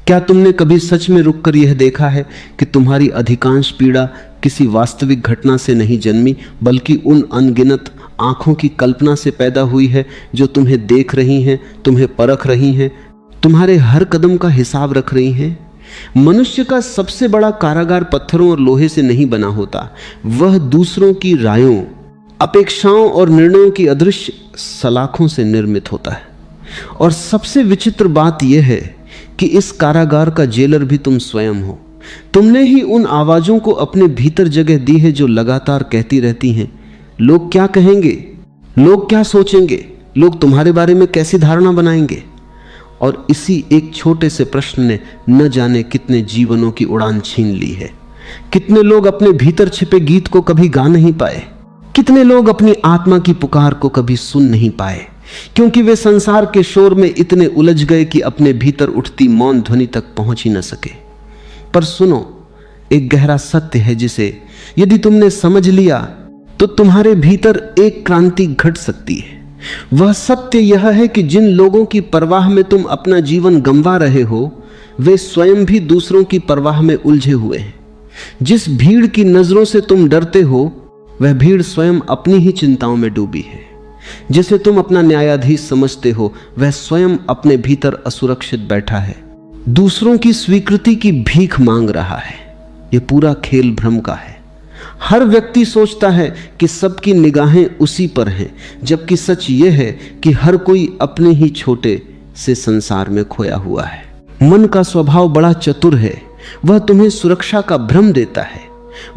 क्या तुमने कभी सच में रुककर यह देखा है कि तुम्हारी अधिकांश पीड़ा किसी वास्तविक घटना से नहीं जन्मी, बल्कि उन अनगिनत आंखों की कल्पना से पैदा हुई है जो तुम्हें देख रही हैं, तुम्हें परख रही हैं, तुम्हारे हर कदम का हिसाब रख रही हैं? मनुष्य का सबसे बड़ा कारागार पत्थरों और लोहे से नहीं बना होता, वह दूसरों की रायों, अपेक्षाओं और निर्णयों की अदृश्य सलाखों से निर्मित होता है। और सबसे विचित्र बात यह है कि इस कारागार का जेलर भी तुम स्वयं हो। तुमने ही उन आवाजों को अपने भीतर जगह दी है जो लगातार कहती रहती हैं, लोग क्या कहेंगे, लोग क्या सोचेंगे, लोग तुम्हारे बारे में कैसी धारणा बनाएंगे। और इसी एक छोटे से प्रश्न ने न जाने कितने जीवनों की उड़ान छीन ली है। कितने लोग अपने भीतर छिपे गीत को कभी गा नहीं पाए, कितने लोग अपनी आत्मा की पुकार को कभी सुन नहीं पाए, क्योंकि वे संसार के शोर में इतने उलझ गए कि अपने भीतर उठती मौन ध्वनि तक पहुंच ही न सके। पर सुनो, एक गहरा सत्य है जिसे यदि तुमने समझ लिया तो तुम्हारे भीतर एक क्रांति घट सकती है। वह सत्य यह है कि जिन लोगों की परवाह में तुम अपना जीवन गंवा रहे हो, वे स्वयं भी दूसरों की परवाह में उलझे हुए हैं। जिस भीड़ की नजरों से तुम डरते हो, वह भीड़ स्वयं अपनी ही चिंताओं में डूबी है। जिसे तुम अपना न्यायाधीश समझते हो, वह स्वयं अपने भीतर असुरक्षित बैठा है, दूसरों की स्वीकृति की भीख मांग रहा है। यह पूरा खेल भ्रम का है। हर व्यक्ति सोचता है कि सबकी निगाहें उसी पर हैं, जबकि सच यह है कि हर कोई अपने ही छोटे से संसार में खोया हुआ है। मन का स्वभाव बड़ा चतुर है। वह तुम्हें सुरक्षा का भ्रम देता है।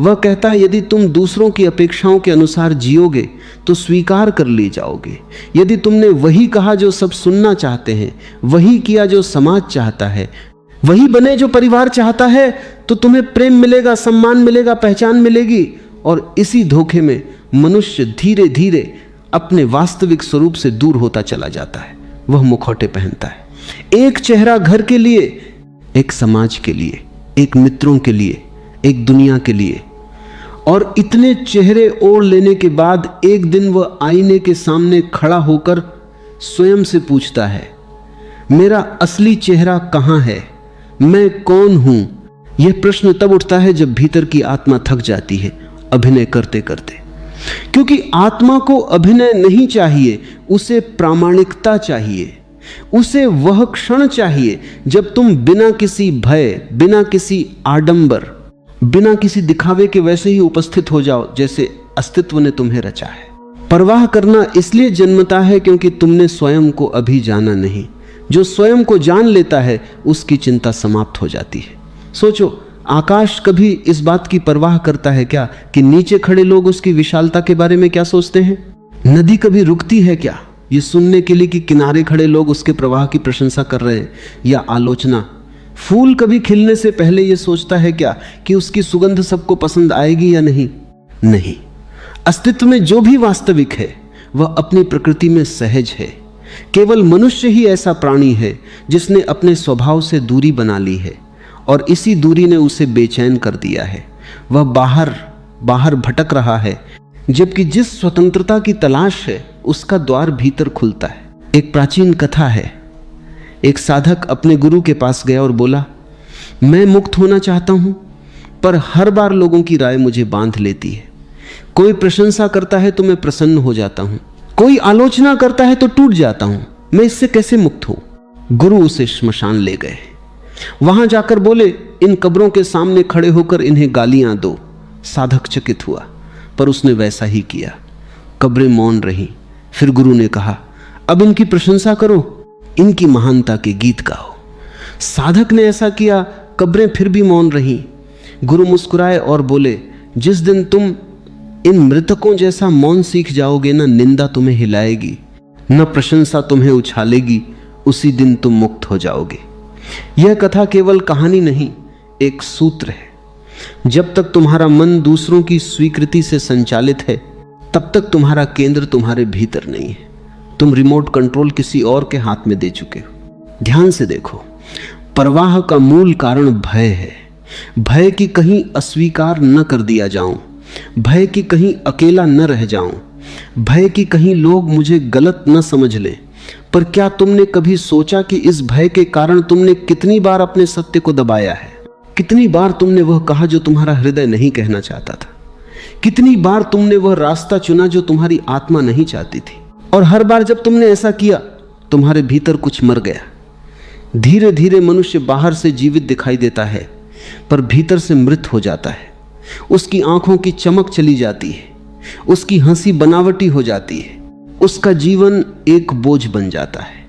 वह कहता है यदि तुम दूसरों की अपेक्षाओं के अनुसार जियोगे तो स्वीकार कर ली जाओगे। यदि तुमने वही कहा जो सब सुनना चाहते हैं, वही किया जो समाज चाहता है, वही बने जो परिवार चाहता है, तो तुम्हें प्रेम मिलेगा, सम्मान मिलेगा, पहचान मिलेगी। और इसी धोखे में मनुष्य धीरे धीरे अपने वास्तविक स्वरूप से दूर होता चला जाता है। वह मुखौटे पहनता है, एक चेहरा घर के लिए, एक समाज के लिए, एक मित्रों के लिए, एक दुनिया के लिए। और इतने चेहरे ओढ़ लेने के बाद एक दिन वह आईने के सामने खड़ा होकर स्वयं से पूछता है, मेरा असली चेहरा कहाँ है, मैं कौन हूं? यह प्रश्न तब उठता है जब भीतर की आत्मा थक जाती है अभिनय करते करते। क्योंकि आत्मा को अभिनय नहीं चाहिए, उसे प्रामाणिकता चाहिए। उसे वह क्षण चाहिए जब तुम बिना किसी भय, बिना किसी आडंबर, बिना किसी दिखावे के वैसे ही उपस्थित हो जाओ जैसे अस्तित्व ने तुम्हें रचा है। परवाह करना इसलिए जन्मता है क्योंकि तुमने स्वयं को अभी जाना नहीं। जो स्वयं को जान लेता है उसकी चिंता समाप्त हो जाती है। सोचो, आकाश कभी इस बात की परवाह करता है क्या कि नीचे खड़े लोग उसकी विशालता के बारे में क्या सोचते हैं? नदी कभी रुकती है क्या ये सुनने के लिए कि किनारे खड़े लोग उसके प्रवाह की प्रशंसा कर रहे हैं या आलोचना? फूल कभी खिलने से पहले यह सोचता है क्या कि उसकी सुगंध सबको पसंद आएगी या नहीं? नहीं। अस्तित्व में जो भी वास्तविक है वह अपनी प्रकृति में सहज है। केवल मनुष्य ही ऐसा प्राणी है जिसने अपने स्वभाव से दूरी बना ली है, और इसी दूरी ने उसे बेचैन कर दिया है। वह बाहर भटक रहा है, जबकि जिस स्वतंत्रता की तलाश है उसका द्वार भीतर खुलता है। एक प्राचीन कथा है। एक साधक अपने गुरु के पास गया और बोला, मैं मुक्त होना चाहता हूं, पर हर बार लोगों की राय मुझे बांध लेती है। कोई प्रशंसा करता है तो मैं प्रसन्न हो जाता हूं, कोई आलोचना करता है तो टूट जाता हूं। मैं इससे कैसे मुक्त हूं? गुरु उसे श्मशान ले गए। वहां जाकर बोले, इन कब्रों के सामने खड़े होकर इन्हें गालियां दो। साधक चकित हुआ, पर उसने वैसा ही किया। कब्रें मौन रहीं। फिर गुरु ने कहा, अब इनकी प्रशंसा करो, इनकी महानता के गीत गाओ। साधक ने ऐसा किया, कब्रें फिर भी मौन रहीं। गुरु मुस्कुराए और बोले, जिस दिन तुम इन मृतकों जैसा मौन सीख जाओगे, न निंदा तुम्हें हिलाएगी, न प्रशंसा तुम्हें उछालेगी, उसी दिन तुम मुक्त हो जाओगे। यह कथा केवल कहानी नहीं, एक सूत्र है। जब तक तुम्हारा मन दूसरों की स्वीकृति से संचालित है, तब तक तुम्हारा केंद्र तुम्हारे भीतर नहीं है। तुम रिमोट कंट्रोल किसी और के हाथ में दे चुके हो। ध्यान से देखो, परवाह का मूल कारण भय है। भय कि कहीं अस्वीकार न कर दिया जाऊं, भय कि कहीं अकेला न रह जाऊं, भय कि कहीं लोग मुझे गलत न समझ लें। पर क्या तुमने कभी सोचा कि इस भय के कारण तुमने कितनी बार अपने सत्य को दबाया है? कितनी बार तुमने वह कहा जो तुम्हारा हृदय नहीं कहना चाहता था? कितनी बार तुमने वह रास्ता चुना जो तुम्हारी आत्मा नहीं चाहती थी? और हर बार जब तुमने ऐसा किया, तुम्हारे भीतर कुछ मर गया। धीरे धीरे मनुष्य बाहर से जीवित दिखाई देता है, पर भीतर से मृत हो जाता है। उसकी आंखों की चमक चली जाती है, उसकी हंसी बनावटी हो जाती है, उसका जीवन एक बोझ बन जाता है।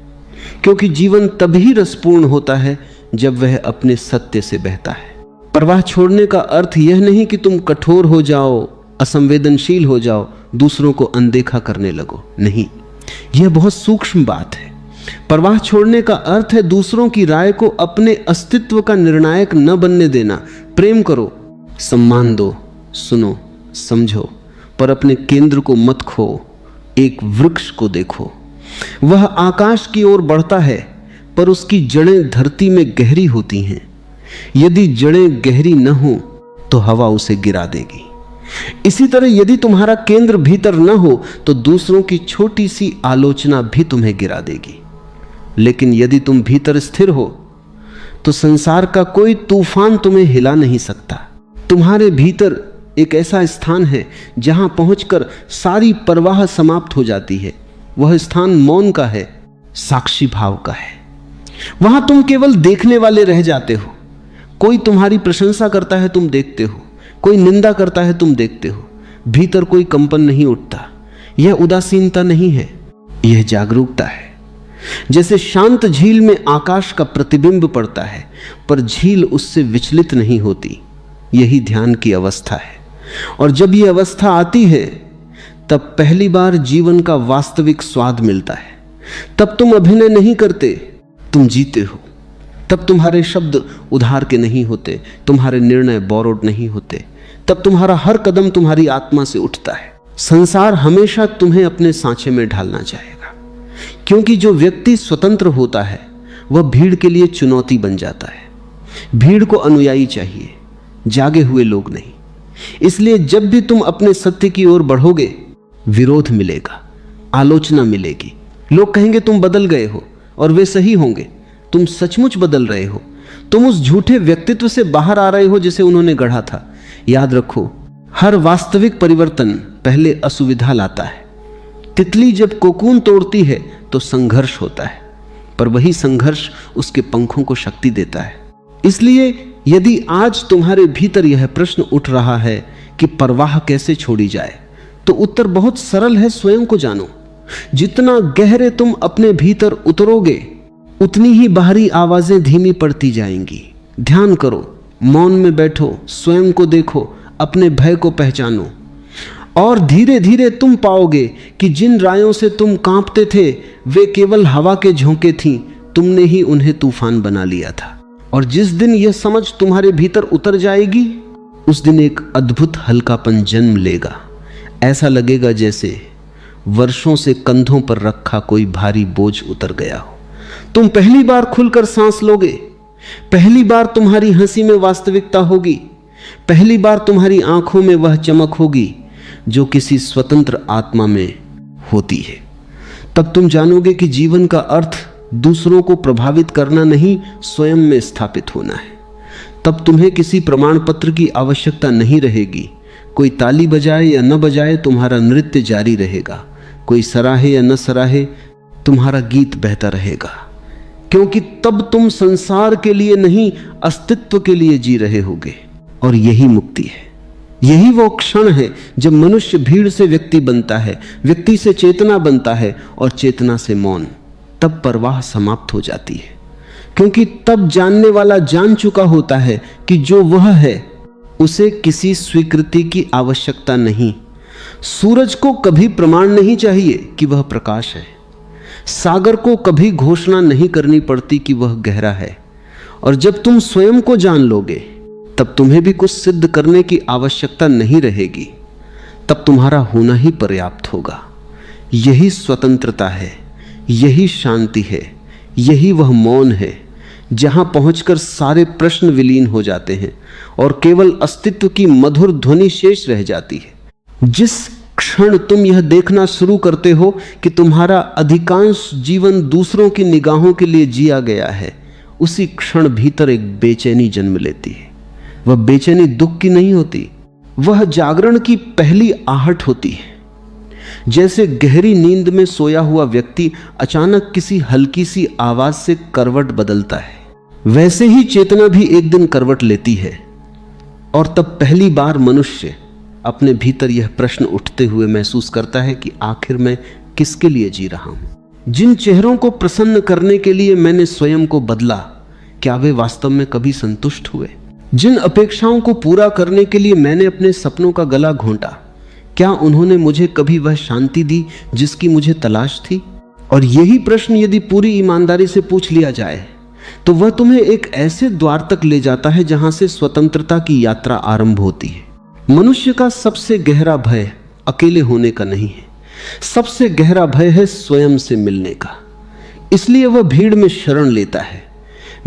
क्योंकि जीवन तभी रसपूर्ण होता है जब वह अपने सत्य से बहता है। परवाह छोड़ने का अर्थ यह नहीं कि तुम कठोर हो जाओ, असंवेदनशील हो जाओ, दूसरों को अनदेखा करने लगो। नहीं, यह बहुत सूक्ष्म बात है। परवाह छोड़ने का अर्थ है दूसरों की राय को अपने अस्तित्व का निर्णायक न बनने देना। प्रेम करो, सम्मान दो, सुनो, समझो, पर अपने केंद्र को मत खो। एक वृक्ष को देखो, वह आकाश की ओर बढ़ता है, पर उसकी जड़ें धरती में गहरी होती हैं। यदि जड़ें गहरी न हो तो हवा उसे गिरा देगी। इसी तरह यदि तुम्हारा केंद्र भीतर न हो तो दूसरों की छोटी सी आलोचना भी तुम्हें गिरा देगी। लेकिन यदि तुम भीतर स्थिर हो तो संसार का कोई तूफान तुम्हें हिला नहीं सकता। तुम्हारे भीतर एक ऐसा स्थान है जहां पहुंचकर सारी परवाह समाप्त हो जाती है। वह स्थान मौन का है, साक्षी भाव का है। वहां तुम केवल देखने वाले रह जाते हो। कोई तुम्हारी प्रशंसा करता है, तुम देखते हो, कोई निंदा करता है, तुम देखते हो। भीतर कोई कंपन नहीं उठता। यह उदासीनता नहीं है, यह जागरूकता है। जैसे शांत झील में आकाश का प्रतिबिंब पड़ता है, पर झील उससे विचलित नहीं होती। यही ध्यान की अवस्था है। और जब यह अवस्था आती है, तब पहली बार जीवन का वास्तविक स्वाद मिलता है। तब तुम अभिनय नहीं करते, तुम जीते हो। तब तुम्हारे शब्द उधार के नहीं होते, तुम्हारे निर्णय बोरोड नहीं होते। तब तुम्हारा हर कदम तुम्हारी आत्मा से उठता है। संसार हमेशा तुम्हें अपने सांचे में ढालना चाहेगा, क्योंकि जो व्यक्ति स्वतंत्र होता है वह भीड़ के लिए चुनौती बन जाता है। भीड़ को अनुयायी चाहिए, जागे हुए लोग नहीं। इसलिए जब भी तुम अपने सत्य की ओर बढ़ोगे, विरोध मिलेगा, आलोचना मिलेगी। लोग कहेंगे तुम बदल गए हो, और वे सही होंगे। तुम सचमुच बदल रहे हो। तुम उस झूठे व्यक्तित्व से बाहर आ रहे हो जिसे उन्होंने गढ़ा था। याद रखो, हर वास्तविक परिवर्तन पहले असुविधा लाता है। तितली जब कोकून तोड़ती है तो संघर्ष होता है, पर वही संघर्ष उसके पंखों को शक्ति देता है। इसलिए यदि आज तुम्हारे भीतर यह प्रश्न उठ रहा है कि परवाह कैसे छोड़ी जाए, तो उत्तर बहुत सरल है। स्वयं को जानो। जितना गहरे तुम अपने भीतर उतरोगे, उतनी ही बाहरी आवाजें धीमी पड़ती जाएंगी। ध्यान करो, मौन में बैठो, स्वयं को देखो, अपने भय को पहचानो, और धीरे धीरे तुम पाओगे कि जिन रायों से तुम कांपते थे वे केवल हवा के झोंके थीं। तुमने ही उन्हें तूफान बना लिया था। और जिस दिन यह समझ तुम्हारे भीतर उतर जाएगी, उस दिन एक अद्भुत हल्कापन जन्म लेगा। ऐसा लगेगा जैसे वर्षों से कंधों पर रखा कोई भारी बोझ उतर गया हो। तुम पहली बार खुलकर सांस लोगे। पहली बार तुम्हारी हंसी में वास्तविकता होगी। पहली बार तुम्हारी आंखों में वह चमक होगी जो किसी स्वतंत्र आत्मा में होती है। तब तुम जानोगे कि जीवन का अर्थ दूसरों को प्रभावित करना नहीं, स्वयं में स्थापित होना है। तब तुम्हें किसी प्रमाण पत्र की आवश्यकता नहीं रहेगी। कोई ताली बजाए या न बजाए, तुम्हारा नृत्य जारी रहेगा। कोई सराहे या न सराहे, तुम्हारा गीत बहता रहेगा। क्योंकि तब तुम संसार के लिए नहीं, अस्तित्व के लिए जी रहे होगे। और यही मुक्ति है। यही वो क्षण है जब मनुष्य भीड़ से व्यक्ति बनता है, व्यक्ति से चेतना बनता है, और चेतना से मौन। तब परवाह समाप्त हो जाती है, क्योंकि तब जानने वाला जान चुका होता है कि जो वह है उसे किसी स्वीकृति की आवश्यकता नहीं। सूरज को कभी प्रमाण नहीं चाहिए कि वह प्रकाश है। सागर को कभी घोषणा नहीं करनी पड़ती कि वह गहरा है। और जब तुम स्वयं को जान लोगे, तब तुम्हें भी कुछ सिद्ध करने की आवश्यकता नहीं रहेगी। तब तुम्हारा होना ही पर्याप्त होगा। यही स्वतंत्रता है, यही शांति है, यही वह मौन है जहां पहुंचकर सारे प्रश्न विलीन हो जाते हैं और केवल अस्तित्व की मधुर ध्वनि शेष रह जाती है। जिस क्षण तुम यह देखना शुरू करते हो कि तुम्हारा अधिकांश जीवन दूसरों की निगाहों के लिए जिया गया है, उसी क्षण भीतर एक बेचैनी जन्म लेती है। वह बेचैनी दुख की नहीं होती, वह जागरण की पहली आहट होती है। जैसे गहरी नींद में सोया हुआ व्यक्ति अचानक किसी हल्की सी आवाज से करवट बदलता है, वैसे ही चेतना भी एक दिन करवट लेती है। और तब पहली बार मनुष्य अपने भीतर यह प्रश्न उठते हुए महसूस करता है कि आखिर मैं किसके लिए जी रहा हूं। जिन चेहरों को प्रसन्न करने के लिए मैंने स्वयं को बदला, क्या वे वास्तव में कभी संतुष्ट हुए? जिन अपेक्षाओं को पूरा करने के लिए मैंने अपने सपनों का गला घोंटा, क्या उन्होंने मुझे कभी वह शांति दी जिसकी मुझे तलाश थी? और यही प्रश्न यदि पूरी ईमानदारी से पूछ लिया जाए तो वह तुम्हें एक ऐसे द्वार तक ले जाता है जहां से स्वतंत्रता की यात्रा आरंभ होती है। मनुष्य का सबसे गहरा भय अकेले होने का नहीं है, सबसे गहरा भय है स्वयं से मिलने का। इसलिए वह भीड़ में शरण लेता है।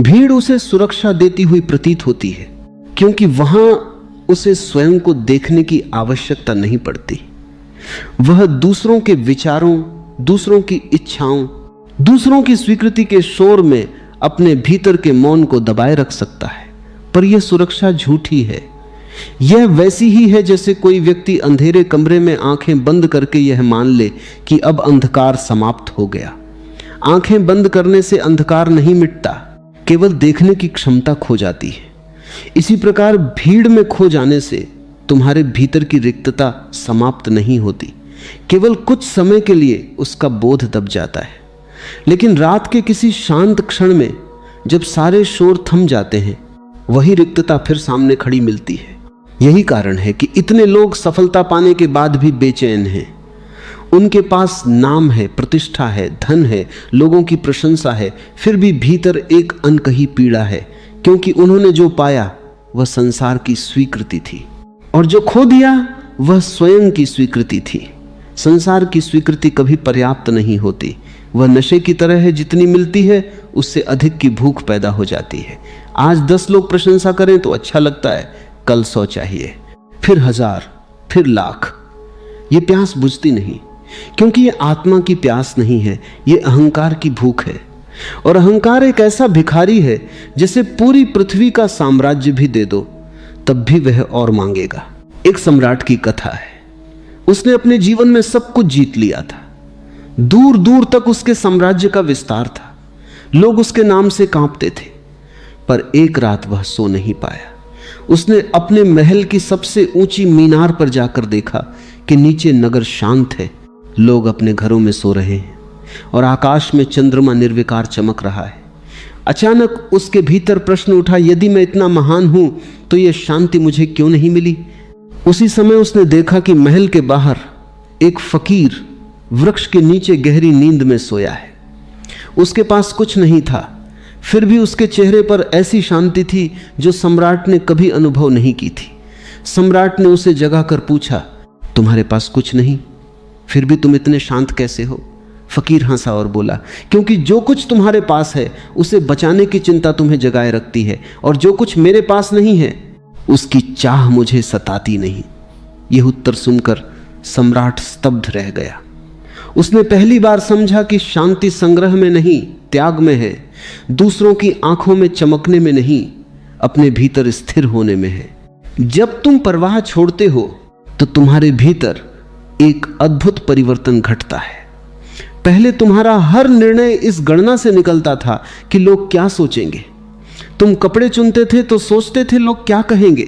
भीड़ उसे सुरक्षा देती हुई प्रतीत होती है, क्योंकि वहां उसे स्वयं को देखने की आवश्यकता नहीं पड़ती। वह दूसरों के विचारों, दूसरों की इच्छाओं, दूसरों की स्वीकृति के शोर में अपने भीतर के मौन को दबाए रख सकता है। पर यह सुरक्षा झूठी है। यह वैसी ही है जैसे कोई व्यक्ति अंधेरे कमरे में आंखें बंद करके यह मान ले कि अब अंधकार समाप्त हो गया। आंखें बंद करने से अंधकार नहीं मिटता, केवल देखने की क्षमता खो जाती है। इसी प्रकार भीड़ में खो जाने से तुम्हारे भीतर की रिक्तता समाप्त नहीं होती, केवल कुछ समय के लिए उसका बोध दब जाता है। लेकिन रात के किसी शांत क्षण में जब सारे शोर थम जाते हैं, वही रिक्तता फिर सामने खड़ी मिलती है। यही कारण है कि इतने लोग सफलता पाने के बाद भी बेचैन हैं। उनके पास नाम है, प्रतिष्ठा है, धन है, लोगों की प्रशंसा है, फिर भी भीतर एक अनकही पीड़ा है, क्योंकि उन्होंने जो पाया वह संसार की स्वीकृति थी और जो खो दिया वह स्वयं की स्वीकृति थी। संसार की स्वीकृति कभी पर्याप्त नहीं होती। वह नशे की तरह है, जितनी मिलती है उससे अधिक की भूख पैदा हो जाती है। आज 10 लोग प्रशंसा करें तो अच्छा लगता है, कल 100 चाहिए, फिर 1000, फिर लाख। ये प्यास बुझती नहीं, क्योंकि ये आत्मा की प्यास नहीं है, ये अहंकार की भूख है। और अहंकार एक ऐसा भिखारी है जिसे पूरी पृथ्वी का साम्राज्य भी दे दो तब भी वह और मांगेगा। एक सम्राट की कथा है। उसने अपने जीवन में सब कुछ जीत लिया था। दूर दूर तक उसके साम्राज्य का विस्तार था, लोग उसके नाम से कांपते थे। पर एक रात वह सो नहीं पाया। उसने अपने महल की सबसे ऊंची मीनार पर जाकर देखा कि नीचे नगर शांत है, लोग अपने घरों में सो रहे हैं और आकाश में चंद्रमा निर्विकार चमक रहा है। अचानक उसके भीतर प्रश्न उठा, यदि मैं इतना महान हूं तो यह शांति मुझे क्यों नहीं मिली? उसी समय उसने देखा कि महल के बाहर एक फकीर वृक्ष के नीचे गहरी नींद में सोया है। उसके पास कुछ नहीं था, फिर भी उसके चेहरे पर ऐसी शांति थी जो सम्राट ने कभी अनुभव नहीं की थी। सम्राट ने उसे जगाकर पूछा, तुम्हारे पास कुछ नहीं, फिर भी तुम इतने शांत कैसे हो? फकीर हंसा और बोला, क्योंकि जो कुछ तुम्हारे पास है उसे बचाने की चिंता तुम्हें जगाए रखती है, और जो कुछ मेरे पास नहीं है उसकी चाह मुझे सताती नहीं। यह उत्तर सुनकर सम्राट स्तब्ध रह गया। उसने पहली बार समझा कि शांति संग्रह में नहीं, त्याग में है, दूसरों की आंखों में चमकने में नहीं, अपने भीतर स्थिर होने में है। जब तुम परवाह छोड़ते हो तो तुम्हारे भीतर एक अद्भुत परिवर्तन घटता है। पहले तुम्हारा हर निर्णय इस गणना से निकलता था कि लोग क्या सोचेंगे। तुम कपड़े चुनते थे तो सोचते थे लोग क्या कहेंगे।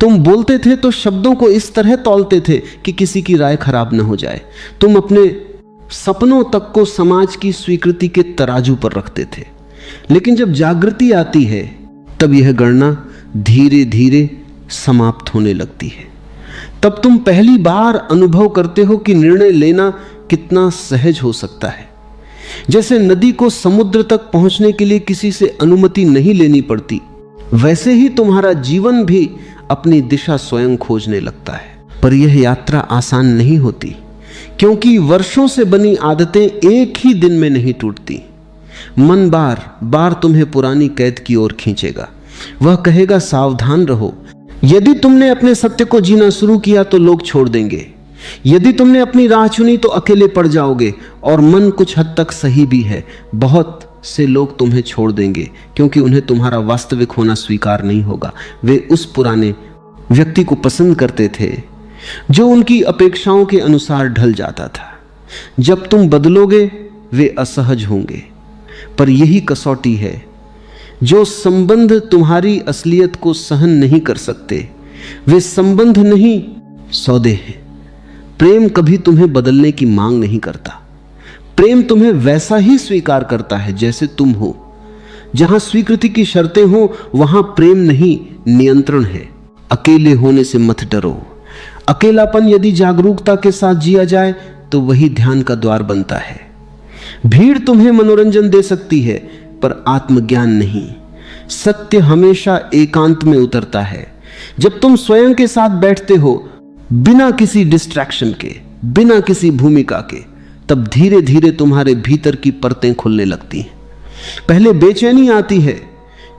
तुम बोलते थे तो शब्दों को इस तरह तौलते थे कि किसी की राय खराब न हो जाए। तुम अपने सपनों तक को समाज की स्वीकृति के तराजू पर रखते थे। लेकिन जब जागृति आती है तब यह गणना धीरे धीरे समाप्त होने लगती है। तब तुम पहली बार अनुभव करते हो कि निर्णय लेना कितना सहज हो सकता है। जैसे नदी को समुद्र तक पहुंचने के लिए किसी से अनुमति नहीं लेनी पड़ती, वैसे ही तुम्हारा जीवन भी अपनी दिशा स्वयं खोजने लगता है। पर यह यात्रा आसान नहीं होती, क्योंकि वर्षों से बनी आदतें एक ही दिन में नहीं टूटती। मन बार बार तुम्हें पुरानी कैद की ओर खींचेगा। वह कहेगा, सावधान रहो, यदि तुमने अपने सत्य को जीना शुरू किया तो लोग छोड़ देंगे। यदि तुमने अपनी राह चुनी तो अकेले पड़ जाओगे, और मन कुछ हद तक सही भी है। बहुत से लोग तुम्हें छोड़ देंगे क्योंकि उन्हें तुम्हारा वास्तविक होना स्वीकार नहीं होगा। वे उस पुराने व्यक्ति को पसंद करते थे जो उनकी अपेक्षाओं के अनुसार ढल जाता था। जब तुम बदलोगे वे असहज होंगे, पर यही कसौटी है। जो संबंध तुम्हारी असलियत को सहन नहीं कर सकते वे संबंध नहीं, सौदे हैं। प्रेम कभी तुम्हें बदलने की मांग नहीं करता। प्रेम तुम्हें वैसा ही स्वीकार करता है जैसे तुम हो। जहां स्वीकृति की शर्तें हो वहां प्रेम नहीं, नियंत्रण है। अकेले होने से मत डरो। अकेलापन यदि जागरूकता के साथ जिया जाए तो वही ध्यान का द्वार बनता है। भीड़ तुम्हें मनोरंजन दे सकती है पर आत्मज्ञान नहीं। सत्य हमेशा एकांत में उतरता है। जब तुम स्वयं के साथ बैठते हो, बिना किसी डिस्ट्रैक्शन के, बिना किसी भूमिका के, तब धीरे धीरे तुम्हारे भीतर की परतें खुलने लगती हैं। पहले बेचैनी आती है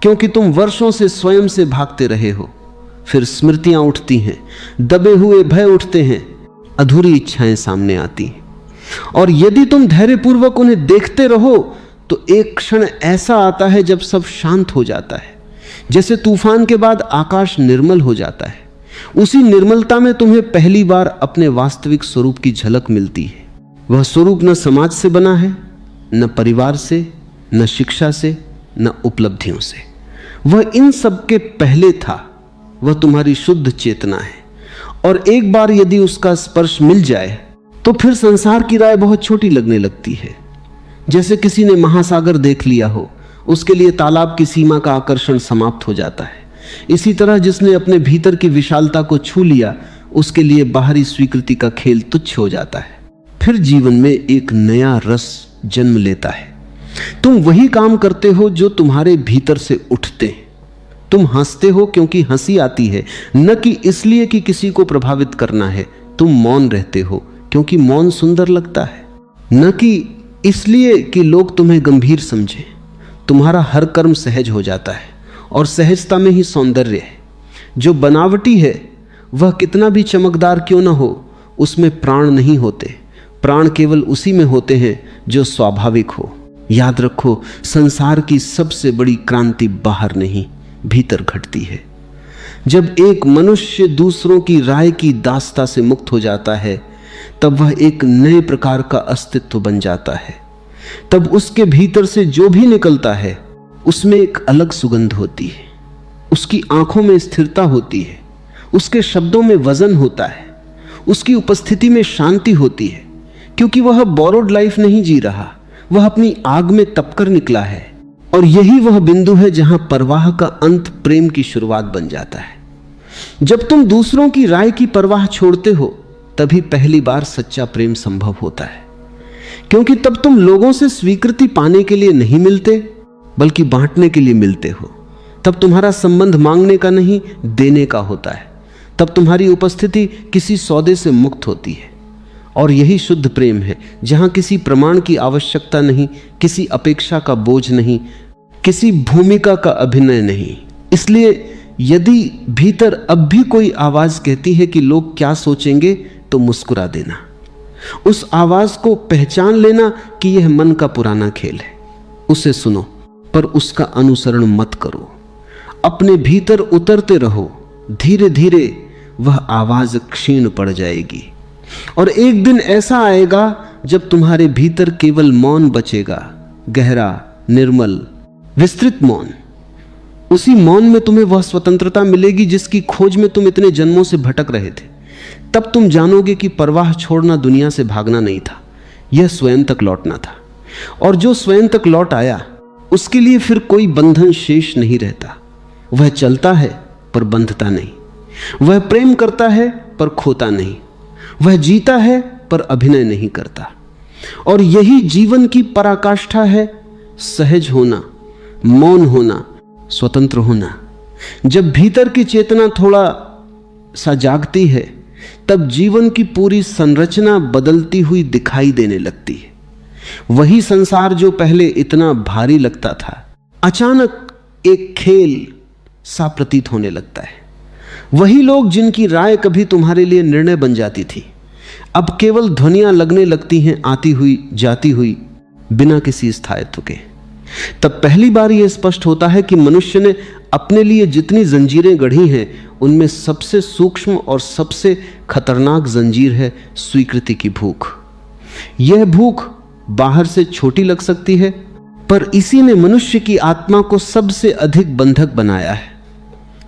क्योंकि तुम वर्षों से स्वयं से भागते रहे हो। फिर स्मृतियां उठती हैं, दबे हुए भय उठते हैं, अधूरी इच्छाएं सामने आती हैं। और यदि तुम धैर्यपूर्वक उन्हें देखते रहो तो एक क्षण ऐसा आता है जब सब शांत हो जाता है। जैसे तूफान के बाद आकाश निर्मल हो जाता है। उसी निर्मलता में तुम्हें पहली बार अपने वास्तविक स्वरूप की झलक मिलती है। वह स्वरूप न समाज से बना है, न परिवार से, न शिक्षा से, न उपलब्धियों से। वह इन सब के पहले था। वह तुम्हारी शुद्ध चेतना है, और एक बार यदि उसका स्पर्श मिल जाए तो फिर संसार की राय बहुत छोटी लगने लगती है। जैसे किसी ने महासागर देख लिया हो, उसके लिए तालाब की सीमा का आकर्षण समाप्त हो जाता है। इसी तरह जिसने अपने भीतर की विशालता को छू लिया, उसके लिए बाहरी स्वीकृति का खेल तुच्छ हो जाता है। फिर जीवन में एक नया रस जन्म लेता है। तुम वही काम करते हो जो तुम्हारे भीतर से उठते हैं। तुम हंसते हो क्योंकि हंसी आती है, न कि इसलिए कि किसी को प्रभावित करना है। तुम मौन रहते हो क्योंकि मौन सुंदर लगता है, न कि इसलिए कि लोग तुम्हें गंभीर समझें। तुम्हारा हर कर्म सहज हो जाता है, और सहजता में ही सौंदर्य है। जो बनावटी है वह कितना भी चमकदार क्यों न हो, उसमें प्राण नहीं होते। प्राण केवल उसी में होते हैं जो स्वाभाविक हो। याद रखो, संसार की सबसे बड़ी क्रांति बाहर नहीं, भीतर घटती है। जब एक मनुष्य दूसरों की राय की दास्ता से मुक्त हो जाता है, तब वह एक नए प्रकार का अस्तित्व बन जाता है। तब उसके भीतर से जो भी निकलता है उसमें एक अलग सुगंध होती है। उसकी आंखों में स्थिरता होती है, उसके शब्दों में वजन होता है, उसकी उपस्थिति में शांति होती है, क्योंकि वह बोरोड लाइफ नहीं जी रहा, वह अपनी आग में तपकर निकला है। और यही वह बिंदु है जहां परवाह का अंत प्रेम की शुरुआत बन जाता है। जब तुम दूसरों की राय की परवाह छोड़ते हो, तभी पहली बार सच्चा प्रेम संभव होता है। क्योंकि तब तुम लोगों से स्वीकृति पाने के लिए नहीं मिलते, बल्कि बांटने के लिए मिलते हो। तब तुम्हारा संबंध मांगने का नहीं, देने का होता है। तब तुम्हारी उपस्थिति किसी सौदे से मुक्त होती है। और यही शुद्ध प्रेम है, जहां किसी प्रमाण की आवश्यकता नहीं, किसी अपेक्षा का बोझ नहीं, किसी भूमिका का अभिनय नहीं। इसलिए यदि भीतर अब भी कोई आवाज कहती है कि लोग क्या सोचेंगे, तो मुस्कुरा देना। उस आवाज को पहचान लेना कि यह मन का पुराना खेल है। उसे सुनो, पर उसका अनुसरण मत करो। अपने भीतर उतरते रहो। धीरे धीरे वह आवाज क्षीण पड़ जाएगी, और एक दिन ऐसा आएगा जब तुम्हारे भीतर केवल मौन बचेगा, गहरा, निर्मल, विस्तृत मौन। उसी मौन में तुम्हें वह स्वतंत्रता मिलेगी जिसकी खोज में तुम इतने जन्मों से भटक रहे थे। तब तुम जानोगे कि परवाह छोड़ना दुनिया से भागना नहीं था, यह स्वयं तक लौटना था। और जो स्वयं तक लौट आया, उसके लिए फिर कोई बंधन शेष नहीं रहता। वह चलता है पर बंधता नहीं। वह प्रेम करता है पर खोता नहीं। वह जीता है पर अभिनय नहीं करता। और यही जीवन की पराकाष्ठा है, सहज होना, मौन होना, स्वतंत्र होना। जब भीतर की चेतना थोड़ा सा जागती है, तब जीवन की पूरी संरचना बदलती हुई दिखाई देने लगती है। वही संसार जो पहले इतना भारी लगता था, अचानक एक खेल सा प्रतीत होने लगता है। वही लोग जिनकी राय कभी तुम्हारे लिए निर्णय बन जाती थी, अब केवल ध्वनियां लगने लगती हैं, आती हुई जाती हुई, बिना किसी स्थायित्व के। तब पहली बार यह स्पष्ट होता है कि मनुष्य ने अपने लिए जितनी जंजीरें गढ़ी हैं, उनमें सबसे सूक्ष्म और सबसे खतरनाक जंजीर है स्वीकृति की भूख। यह भूख बाहर से छोटी लग सकती है, पर इसी ने मनुष्य की आत्मा को सबसे अधिक बंधक बनाया है।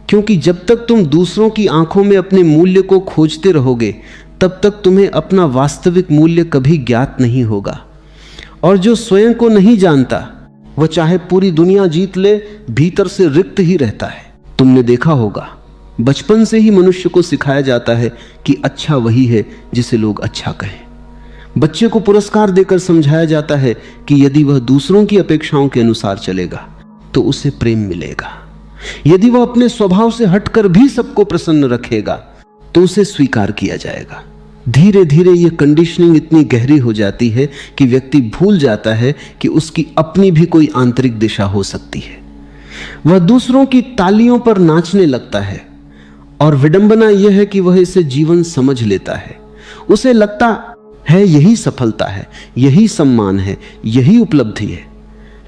क्योंकि जब तक तुम दूसरों की आंखों में अपने मूल्य को खोजते रहोगे, तब तक तुम्हें अपना वास्तविक मूल्य कभी ज्ञात नहीं होगा। और जो स्वयं को नहीं जानता, वह चाहे पूरी दुनिया जीत ले, भीतर से रिक्त ही रहता है। तुमने देखा होगा, बचपन से ही मनुष्य को सिखाया जाता है कि अच्छा वही है जिसे लोग अच्छा कहें। बच्चे को पुरस्कार देकर समझाया जाता है कि यदि वह दूसरों की अपेक्षाओं के अनुसार चलेगा तो उसे प्रेम मिलेगा। यदि वह अपने स्वभाव से हटकर भी सबको प्रसन्न रखेगा तो उसे स्वीकार किया जाएगा। धीरे धीरे यह कंडीशनिंग इतनी गहरी हो जाती है कि व्यक्ति भूल जाता है कि उसकी अपनी भी कोई आंतरिक दिशा हो सकती है। वह दूसरों की तालियों पर नाचने लगता है, और विडंबना यह है कि वह इसे जीवन समझ लेता है। उसे लगता है यही सफलता है, यही सम्मान है, यही उपलब्धि है।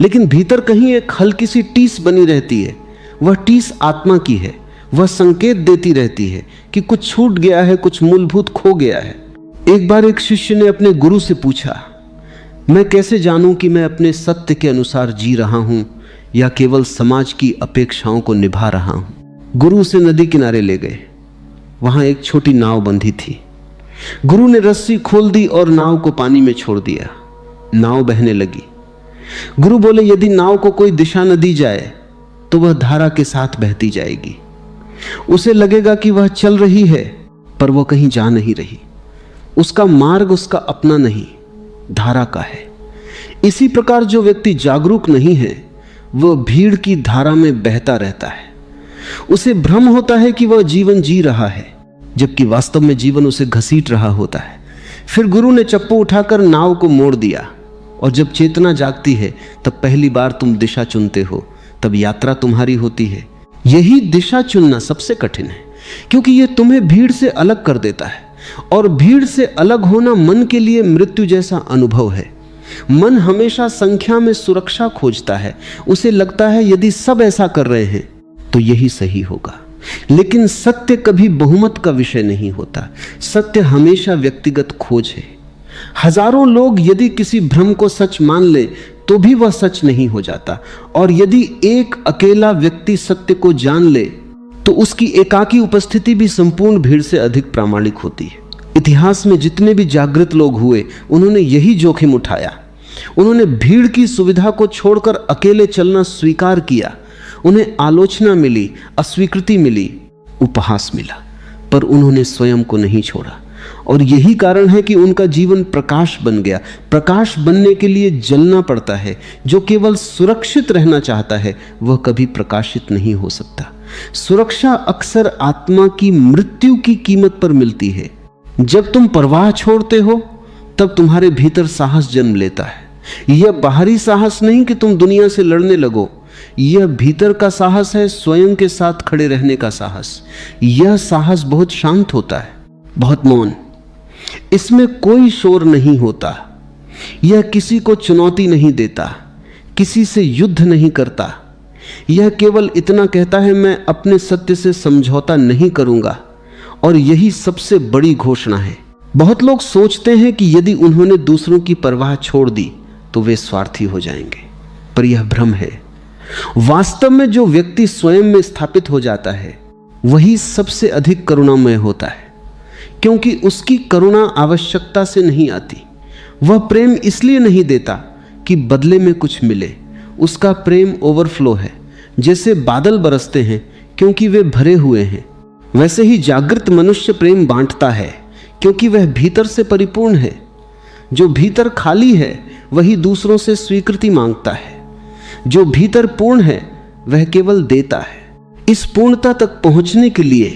लेकिन भीतर कहीं एक हल्की सी टीस बनी रहती है। वह टीस आत्मा की है। वह संकेत देती रहती है कि कुछ छूट गया है, कुछ मूलभूत खो गया है। एक बार एक शिष्य ने अपने गुरु से पूछा, मैं कैसे जानूं कि मैं अपने सत्य के अनुसार जी रहा हूं या केवल समाज की अपेक्षाओं को निभा रहा हूं। गुरु उसे नदी किनारे ले गए। वहां एक छोटी नाव बंधी थी। गुरु ने रस्सी खोल दी और नाव को पानी में छोड़ दिया। नाव बहने लगी। गुरु बोले, यदि नाव को कोई दिशा न दी जाए तो वह धारा के साथ बहती जाएगी। उसे लगेगा कि वह चल रही है, पर वह कहीं जा नहीं रही। उसका मार्ग उसका अपना नहीं, धारा का है। इसी प्रकार जो व्यक्ति जागरूक नहीं है, वह भीड़ की धारा में बहता रहता है। उसे भ्रम होता है कि वह जीवन जी रहा है, जबकि वास्तव में जीवन उसे घसीट रहा होता है। फिर गुरु ने चप्पू उठाकर नाव को मोड़ दिया, और जब चेतना जागती है तब पहली बार तुम दिशा चुनते हो, तब यात्रा तुम्हारी होती है। यही दिशा चुनना सबसे कठिन है, क्योंकि यह तुम्हें भीड़ से अलग कर देता है, और भीड़ से अलग होना मन के लिए मृत्यु जैसा अनुभव है। मन हमेशा संख्या में सुरक्षा खोजता है। उसे लगता है यदि सब ऐसा कर रहे हैं तो यही सही होगा। लेकिन सत्य कभी बहुमत का विषय नहीं होता। सत्य हमेशा व्यक्तिगत खोज है। हजारों लोग यदि किसी भ्रम को सच मान ले तो भी वह सच नहीं हो जाता, और यदि एक अकेला व्यक्ति सत्य को जान ले तो उसकी एकाकी उपस्थिति भी संपूर्ण भीड़ से अधिक प्रामाणिक होती है। इतिहास में जितने भी जागृत लोग हुए, उन्होंने यही जोखिम उठाया। उन्होंने भीड़ की सुविधा को छोड़कर अकेले चलना स्वीकार किया। उन्हें आलोचना मिली, अस्वीकृति मिली, उपहास मिला, पर उन्होंने स्वयं को नहीं छोड़ा। और यही कारण है कि उनका जीवन प्रकाश बन गया। प्रकाश बनने के लिए जलना पड़ता है। जो केवल सुरक्षित रहना चाहता है वह कभी प्रकाशित नहीं हो सकता। सुरक्षा अक्सर आत्मा की मृत्यु की कीमत पर मिलती है। जब तुम परवाह छोड़ते हो तब तुम्हारे भीतर साहस जन्म लेता है। यह बाहरी साहस नहीं कि तुम दुनिया से लड़ने लगो, यह भीतर का साहस है, स्वयं के साथ खड़े रहने का साहस। यह साहस बहुत शांत होता है, बहुत मौन। इसमें कोई शोर नहीं होता। यह किसी को चुनौती नहीं देता, किसी से युद्ध नहीं करता। यह केवल इतना कहता है, मैं अपने सत्य से समझौता नहीं करूंगा। और यही सबसे बड़ी घोषणा है। बहुत लोग सोचते हैं कि यदि उन्होंने दूसरों की परवाह छोड़ दी तो वे स्वार्थी हो जाएंगे, पर यह भ्रम है। वास्तव में जो व्यक्ति स्वयं में स्थापित हो जाता है वही सबसे अधिक करुणामय होता है, क्योंकि उसकी करुणा आवश्यकता से नहीं आती। वह प्रेम इसलिए नहीं देता कि बदले में कुछ मिले। उसका प्रेम ओवरफ्लो है। जैसे बादल बरसते हैं क्योंकि वे भरे हुए हैं, वैसे ही जागृत मनुष्य प्रेम बांटता है क्योंकि वह भीतर से परिपूर्ण है। जो भीतर खाली है वही दूसरों से स्वीकृति मांगता है। जो भीतर पूर्ण है वह केवल देता है। इस पूर्णता तक पहुंचने के लिए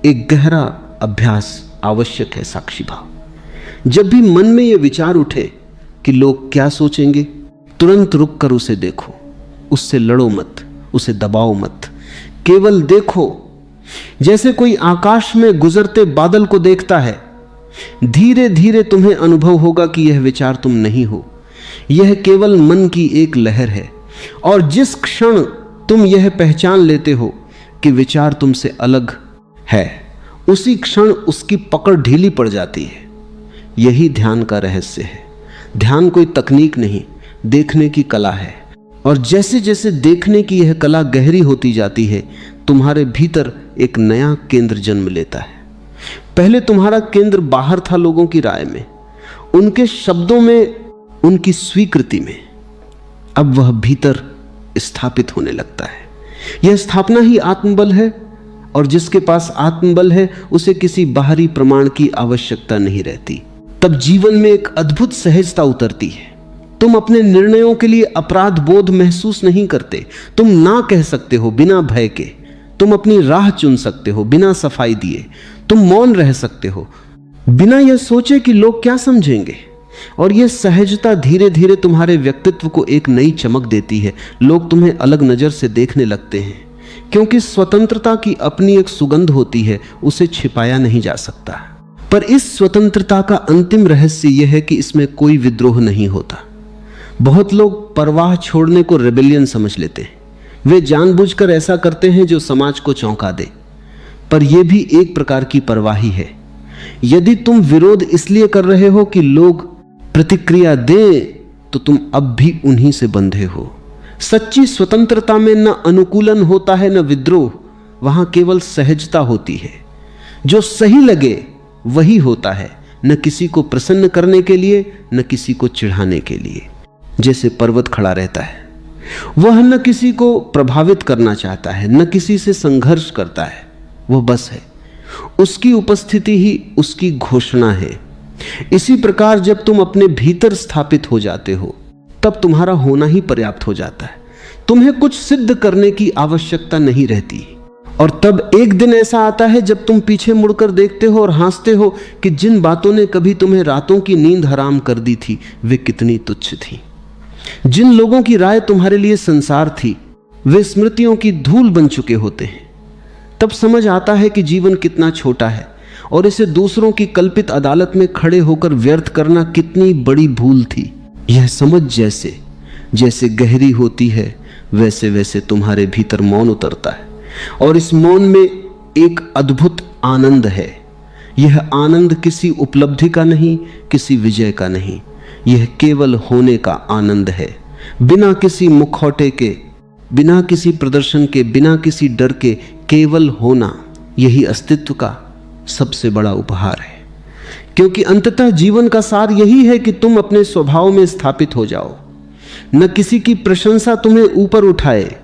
एक गहरा अभ्यास आवश्यक है, साक्षी भाव। जब भी मन में यह विचार उठे कि लोग क्या सोचेंगे, तुरंत रुक कर उसे देखो। उससे लड़ो मत, उसे दबाओ मत, केवल देखो। जैसे कोई आकाश में गुजरते बादल को देखता है, धीरे धीरे तुम्हें अनुभव होगा कि यह विचार तुम नहीं हो, यह केवल मन की एक लहर है। और जिस क्षण तुम यह पहचान लेते हो कि विचार तुमसे अलग है, उसी क्षण उसकी पकड़ ढीली पड़ जाती है। यही ध्यान का रहस्य है। ध्यान कोई तकनीक नहीं, देखने की कला है। और जैसे जैसे देखने की यह कला गहरी होती जाती है, तुम्हारे भीतर एक नया केंद्र जन्म लेता है। पहले तुम्हारा केंद्र बाहर था, लोगों की राय में, उनके शब्दों में, उनकी स्वीकृति में। अब वह भीतर स्थापित होने लगता है। यह स्थापना ही आत्मबल है। और जिसके पास आत्मबल है, उसे किसी बाहरी प्रमाण की आवश्यकता नहीं रहती। तब जीवन में एक अद्भुत सहजता उतरती है। तुम अपने निर्णयों के लिए अपराध बोध महसूस नहीं करते। तुम ना कह सकते हो बिना भय के। तुम अपनी राह चुन सकते हो बिना सफाई दिए। तुम मौन रह सकते हो बिना यह सोचे कि लोग क्या समझेंगे। और यह सहजता धीरे धीरे तुम्हारे व्यक्तित्व को एक नई चमक देती है। लोग तुम्हें अलग नजर से देखने लगते हैं, क्योंकि स्वतंत्रता की अपनी एक सुगंध होती है, उसे छिपाया नहीं जा सकता। पर इस स्वतंत्रता का अंतिम रहस्य यह है कि इसमें कोई विद्रोह नहीं होता। बहुत लोग परवाह छोड़ने को रेबेलियन समझ लेते हैं। वे जानबूझकर ऐसा करते हैं जो समाज को चौंका दे। पर यह भी एक प्रकार की परवाही है। यदि तुम विरोध इसलिए कर रहे हो कि लोग प्रतिक्रिया दें, तो तुम अब भी उन्हीं से बंधे हो। सच्ची स्वतंत्रता में न अनुकूलन होता है न विद्रोह, वहां केवल सहजता होती है। जो सही लगे वही होता है, न किसी को प्रसन्न करने के लिए न किसी को चिढ़ाने के लिए। जैसे पर्वत खड़ा रहता है, वह न किसी को प्रभावित करना चाहता है न किसी से संघर्ष करता है, वह बस है। उसकी उपस्थिति ही उसकी घोषणा है। इसी प्रकार जब तुम अपने भीतर स्थापित हो जाते हो, तब तुम्हारा होना ही पर्याप्त हो जाता है। तुम्हें कुछ सिद्ध करने की आवश्यकता नहीं रहती। और तब एक दिन ऐसा आता है जब तुम पीछे मुड़कर देखते हो और हंसते हो कि जिन बातों ने कभी तुम्हें रातों की नींद हराम कर दी थी, वे कितनी तुच्छ थी। जिन लोगों की राय तुम्हारे लिए संसार थी, वे स्मृतियों की धूल बन चुके होते हैं। तब समझ आता है कि जीवन कितना छोटा है और इसे दूसरों की कल्पित अदालत में खड़े होकर व्यर्थ करना कितनी बड़ी भूल थी। यह समझ जैसे जैसे गहरी होती है, वैसे वैसे तुम्हारे भीतर मौन उतरता है। और इस मौन में एक अद्भुत आनंद है। यह आनंद किसी उपलब्धि का नहीं, किसी विजय का नहीं, यह केवल होने का आनंद है। बिना किसी मुखौटे के, बिना किसी प्रदर्शन के, बिना किसी डर के, केवल होना, यही अस्तित्व का सबसे बड़ा उपहार है। क्योंकि अंततः जीवन का सार यही है कि तुम अपने स्वभाव में स्थापित हो जाओ। न किसी की प्रशंसा तुम्हें ऊपर उठाए,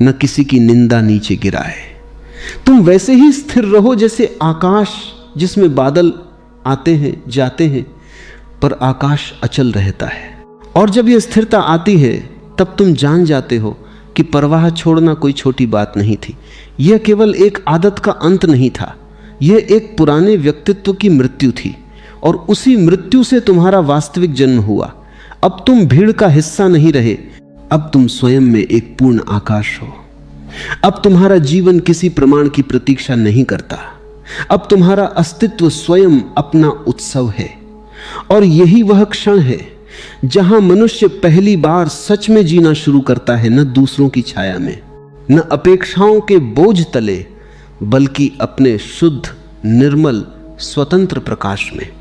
न किसी की निंदा नीचे गिराए। तुम वैसे ही स्थिर रहो जैसे आकाश, जिसमें बादल आते हैं जाते हैं, पर आकाश अचल रहता है। और जब यह स्थिरता आती है, तब तुम जान जाते हो कि परवाह छोड़ना कोई छोटी बात नहीं थी। यह केवल एक आदत का अंत नहीं था, यह एक पुराने व्यक्तित्व की मृत्यु थी। और उसी मृत्यु से तुम्हारा वास्तविक जन्म हुआ। अब तुम भीड़ का हिस्सा नहीं रहे, अब तुम स्वयं में एक पूर्ण आकाश हो। अब तुम्हारा जीवन किसी प्रमाण की प्रतीक्षा नहीं करता। अब तुम्हारा अस्तित्व स्वयं अपना उत्सव है। और यही वह क्षण है जहां मनुष्य पहली बार सच में जीना शुरू करता है, न दूसरों की छाया में, न अपेक्षाओं के बोझ तले, बल्कि अपने शुद्ध, निर्मल, स्वतंत्र प्रकाश में।